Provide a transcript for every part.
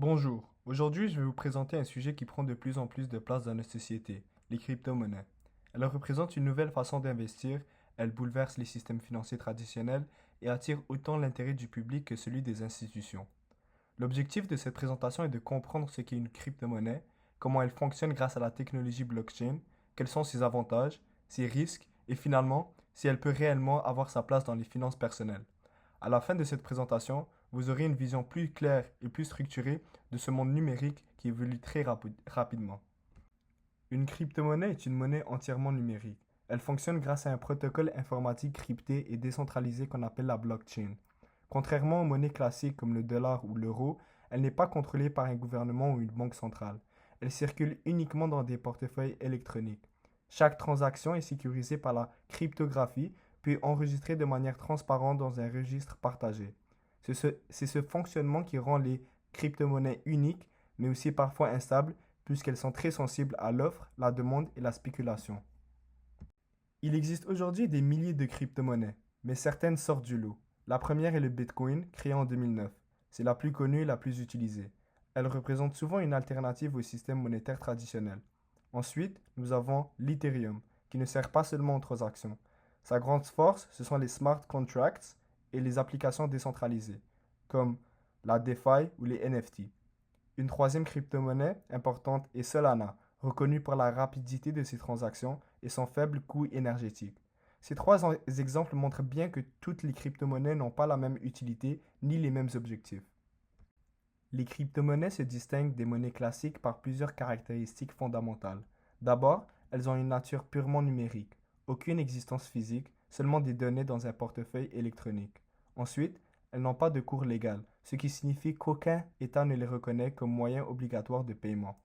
Bonjour, aujourd'hui je vais vous présenter un sujet qui prend de plus en plus de place dans notre société, les crypto-monnaies. Elles représentent une nouvelle façon d'investir, elles bouleversent les systèmes financiers traditionnels et attirent autant l'intérêt du public que celui des institutions. L'objectif de cette présentation est de comprendre ce qu'est une crypto-monnaie, comment elle fonctionne grâce à la technologie blockchain, quels sont ses avantages, ses risques et finalement si elle peut réellement avoir sa place dans les finances personnelles. À la fin de cette présentation, vous aurez une vision plus claire et plus structurée de ce monde numérique qui évolue très rapidement. Une crypto-monnaie est une monnaie entièrement numérique. Elle fonctionne grâce à un protocole informatique crypté et décentralisé qu'on appelle la blockchain. Contrairement aux monnaies classiques comme le dollar ou l'euro, elle n'est pas contrôlée par un gouvernement ou une banque centrale. Elle circule uniquement dans des portefeuilles électroniques. Chaque transaction est sécurisée par la cryptographie, puis enregistrée de manière transparente dans un registre partagé. C'est ce fonctionnement qui rend les crypto-monnaies uniques, mais aussi parfois instables, puisqu'elles sont très sensibles à l'offre, la demande et la spéculation. Il existe aujourd'hui des milliers de crypto-monnaies, mais certaines sortent du lot. La première est le Bitcoin, créé en 2009. C'est la plus connue et la plus utilisée. Elle représente souvent une alternative au système monétaire traditionnel. Ensuite, nous avons l'Ethereum, qui ne sert pas seulement aux transactions. Sa grande force, ce sont les smart contracts et les applications décentralisées, comme la DeFi ou les NFT. Une troisième crypto-monnaie importante est Solana, reconnue pour la rapidité de ses transactions et son faible coût énergétique. Ces trois exemples montrent bien que toutes les crypto-monnaies n'ont pas la même utilité ni les mêmes objectifs. Les crypto-monnaies se distinguent des monnaies classiques par plusieurs caractéristiques fondamentales. D'abord, elles ont une nature purement numérique, aucune existence physique, seulement des données dans un portefeuille électronique. Ensuite, elles n'ont pas de cours légal, ce qui signifie qu'aucun État ne les reconnaît comme moyen obligatoire de paiement.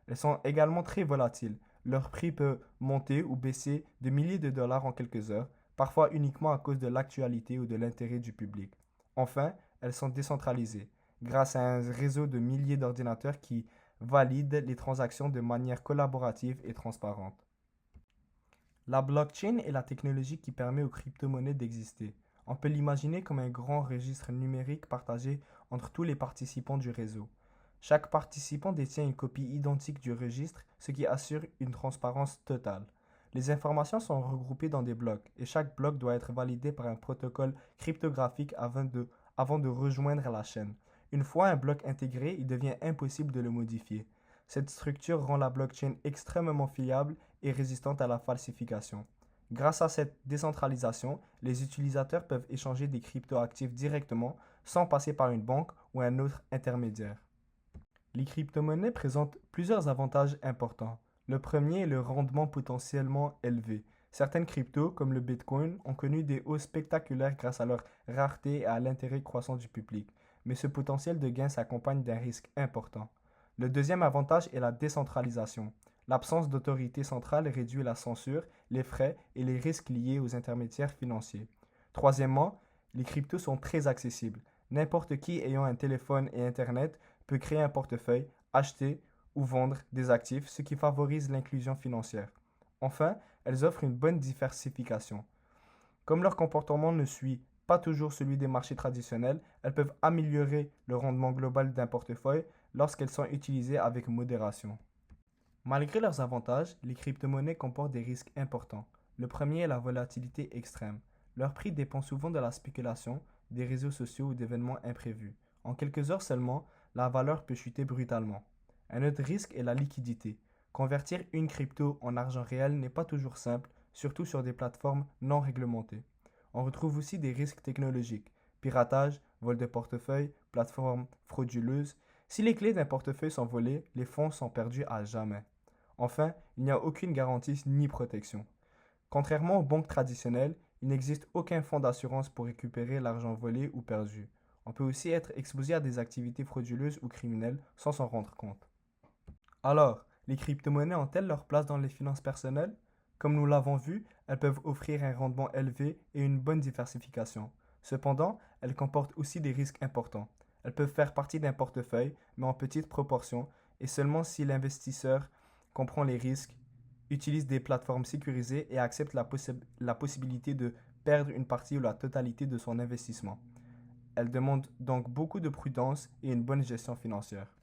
Elles sont également très volatiles. Leur prix peut monter ou baisser de milliers de dollars en quelques heures, parfois uniquement à cause de l'actualité ou de l'intérêt du public. Enfin, elles sont décentralisées, grâce à un réseau de milliers d'ordinateurs qui valident les transactions de manière collaborative et transparente. La blockchain est la technologie qui permet aux crypto-monnaies d'exister. On peut l'imaginer comme un grand registre numérique partagé entre tous les participants du réseau. Chaque participant détient une copie identique du registre, ce qui assure une transparence totale. Les informations sont regroupées dans des blocs et chaque bloc doit être validé par un protocole cryptographique avant de rejoindre la chaîne. Une fois un bloc intégré, il devient impossible de le modifier. Cette structure rend la blockchain extrêmement fiable et résistante à la falsification. Grâce à cette décentralisation, les utilisateurs peuvent échanger des cryptoactifs directement sans passer par une banque ou un autre intermédiaire. Les crypto-monnaies présentent plusieurs avantages importants. Le premier est le rendement potentiellement élevé. Certaines cryptos, comme le Bitcoin, ont connu des hausses spectaculaires grâce à leur rareté et à l'intérêt croissant du public, mais ce potentiel de gain s'accompagne d'un risque important. Le deuxième avantage est la décentralisation. L'absence d'autorité centrale réduit la censure, les frais et les risques liés aux intermédiaires financiers. Troisièmement, les cryptos sont très accessibles. N'importe qui ayant un téléphone et Internet peut créer un portefeuille, acheter ou vendre des actifs, ce qui favorise l'inclusion financière. Enfin, elles offrent une bonne diversification. Comme leur comportement ne suit pas toujours celui des marchés traditionnels, elles peuvent améliorer le rendement global d'un portefeuille lorsqu'elles sont utilisées avec modération. Malgré leurs avantages, les crypto-monnaies comportent des risques importants. Le premier est la volatilité extrême. Leur prix dépend souvent de la spéculation, des réseaux sociaux ou d'événements imprévus. En quelques heures seulement, la valeur peut chuter brutalement. Un autre risque est la liquidité. Convertir une crypto en argent réel n'est pas toujours simple, surtout sur des plateformes non réglementées. On retrouve aussi des risques technologiques, piratage, vol de portefeuille, plateformes frauduleuses. Si les clés d'un portefeuille sont volées, les fonds sont perdus à jamais. Enfin, il n'y a aucune garantie ni protection. Contrairement aux banques traditionnelles, il n'existe aucun fonds d'assurance pour récupérer l'argent volé ou perdu. On peut aussi être exposé à des activités frauduleuses ou criminelles sans s'en rendre compte. Alors, les crypto-monnaies ont-elles leur place dans les finances personnelles? Comme nous l'avons vu, elles peuvent offrir un rendement élevé et une bonne diversification. Cependant, elles comportent aussi des risques importants. Elles peuvent faire partie d'un portefeuille, mais en petite proportion, et seulement si l'investisseur comprend les risques, utilise des plateformes sécurisées et accepte la possibilité de perdre une partie ou la totalité de son investissement. Elles demandent donc beaucoup de prudence et une bonne gestion financière.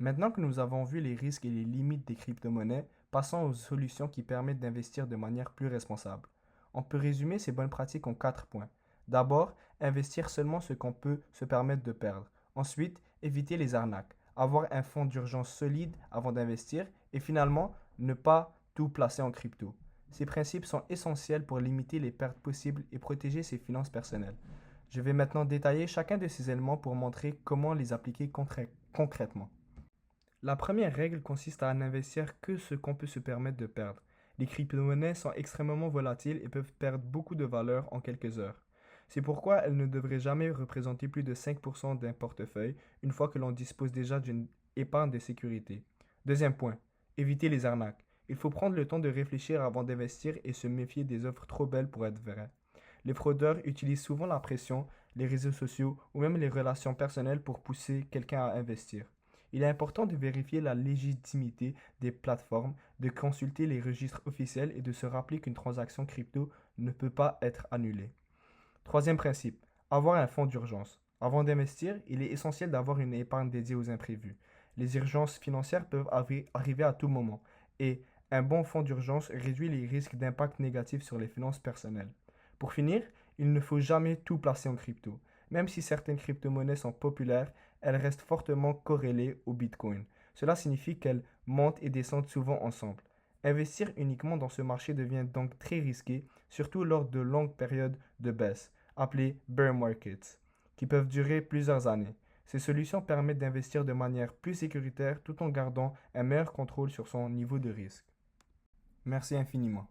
Maintenant que nous avons vu les risques et les limites des crypto-monnaies, passons aux solutions qui permettent d'investir de manière plus responsable. On peut résumer ces bonnes pratiques en 4 points. D'abord, investir seulement ce qu'on peut se permettre de perdre. Ensuite, éviter les arnaques, avoir un fonds d'urgence solide avant d'investir et finalement, ne pas tout placer en crypto. Ces principes sont essentiels pour limiter les pertes possibles et protéger ses finances personnelles. Je vais maintenant détailler chacun de ces éléments pour montrer comment les appliquer concrètement. La première règle consiste à n'investir que ce qu'on peut se permettre de perdre. Les crypto-monnaies sont extrêmement volatiles et peuvent perdre beaucoup de valeur en quelques heures. C'est pourquoi elles ne devraient jamais représenter plus de 5% d'un portefeuille une fois que l'on dispose déjà d'une épargne de sécurité. Deuxième point, éviter les arnaques. Il faut prendre le temps de réfléchir avant d'investir et se méfier des offres trop belles pour être vraies. Les fraudeurs utilisent souvent la pression, les réseaux sociaux ou même les relations personnelles pour pousser quelqu'un à investir. Il est important de vérifier la légitimité des plateformes, de consulter les registres officiels et de se rappeler qu'une transaction crypto ne peut pas être annulée. Troisième principe, avoir un fonds d'urgence. Avant d'investir, il est essentiel d'avoir une épargne dédiée aux imprévus. Les urgences financières peuvent arriver à tout moment et un bon fonds d'urgence réduit les risques d'impact négatif sur les finances personnelles. Pour finir, il ne faut jamais tout placer en crypto. Même si certaines crypto-monnaies sont populaires, elles restent fortement corrélées au Bitcoin. Cela signifie qu'elles montent et descendent souvent ensemble. Investir uniquement dans ce marché devient donc très risqué, surtout lors de longues périodes de baisse, appelées bear markets, qui peuvent durer plusieurs années. Ces solutions permettent d'investir de manière plus sécuritaire tout en gardant un meilleur contrôle sur son niveau de risque. Merci infiniment.